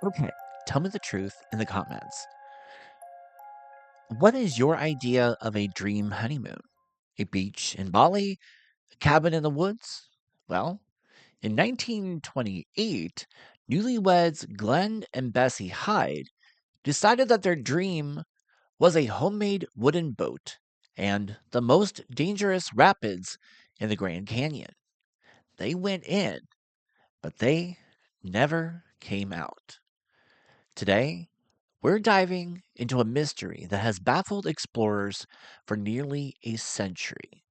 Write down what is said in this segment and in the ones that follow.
Okay, tell me the truth in the comments. What is your idea of a dream honeymoon? A beach in Bali? A cabin in the woods? Well, in 1928, newlyweds Glen and Bessie Hyde decided that their dream was a homemade wooden boat and the most dangerous rapids in the Grand Canyon. They went in, but they never came out. Today, we're diving into a mystery that has baffled explorers for nearly a century.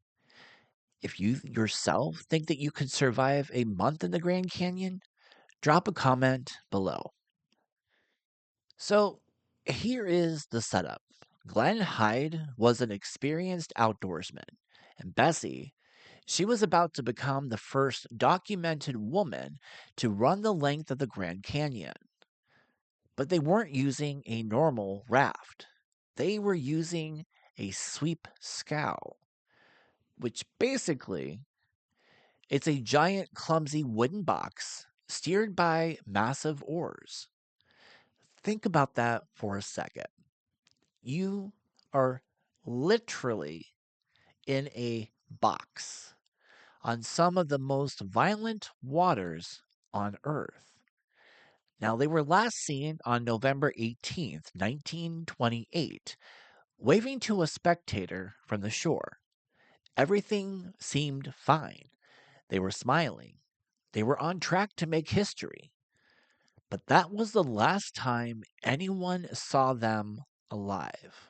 If you yourself think that you could survive a month in the Grand Canyon, drop a comment below. So, here is the setup. Glenn Hyde was an experienced outdoorsman, and Bessie, she was about to become the first documented woman to run the length of the Grand Canyon. But they weren't using a normal raft. They were using a sweep scow, which basically it's a giant clumsy wooden box steered by massive oars. Think about that for a second. You are literally in a box on some of the most violent waters on Earth. Now, they were last seen on November 18th, 1928, waving to a spectator from the shore. Everything seemed fine. They were smiling. They were on track to make history. But that was the last time anyone saw them alive.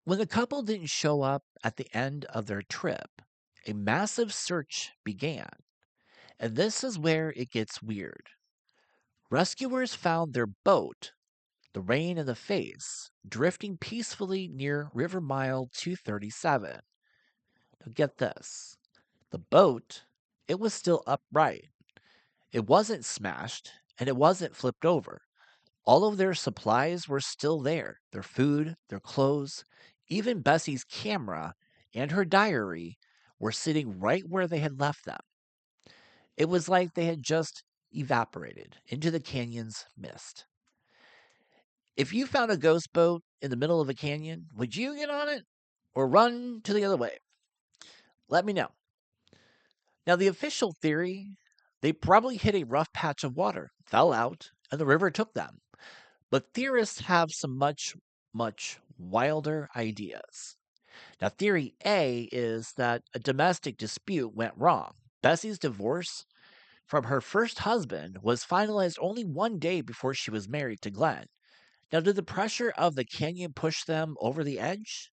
When the couple didn't show up at the end of their trip, a massive search began. And this is where it gets weird. Rescuers found their boat, the rain in the face, drifting peacefully near River Mile 237. Now get this. The boat, it was still upright. It wasn't smashed, and it wasn't flipped over. All of their supplies were still there. Their food, their clothes, even Bessie's camera and her diary were sitting right where they had left them. It was like they had just evaporated into the canyon's mist. If you found a ghost boat in the middle of a canyon, would you get on it or run to the other way? Let me know. Now, the official theory, they probably hit a rough patch of water, fell out, and the river took them. But theorists have some much wilder ideas. Now, theory A is that a domestic dispute went wrong. Bessie's divorce from her first husband was finalized only one day before she was married to Glenn. Now, did the pressure of the canyon push them over the edge?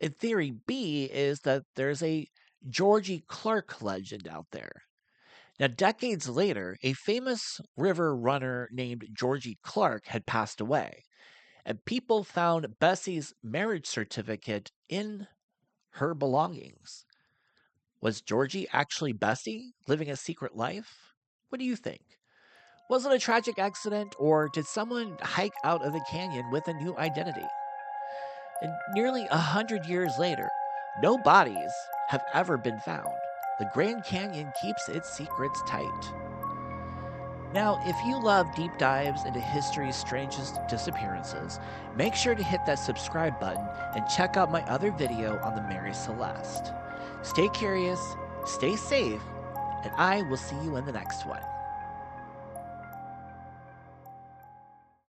And theory B is that there's a Georgie Clark legend out there. Now, decades later, a famous river runner named Georgie Clark had passed away, and people found Bessie's marriage certificate in her belongings. Was Georgie actually Bessie, living a secret life? What do you think? Was it a tragic accident, or did someone hike out of the canyon with a new identity? And nearly 100 years later, no bodies have ever been found. The Grand Canyon keeps its secrets tight. Now, if you love deep dives into history's strangest disappearances, make sure to hit that subscribe button and check out my other video on the Mary Celeste. Stay curious, stay safe, and I will see you in the next one.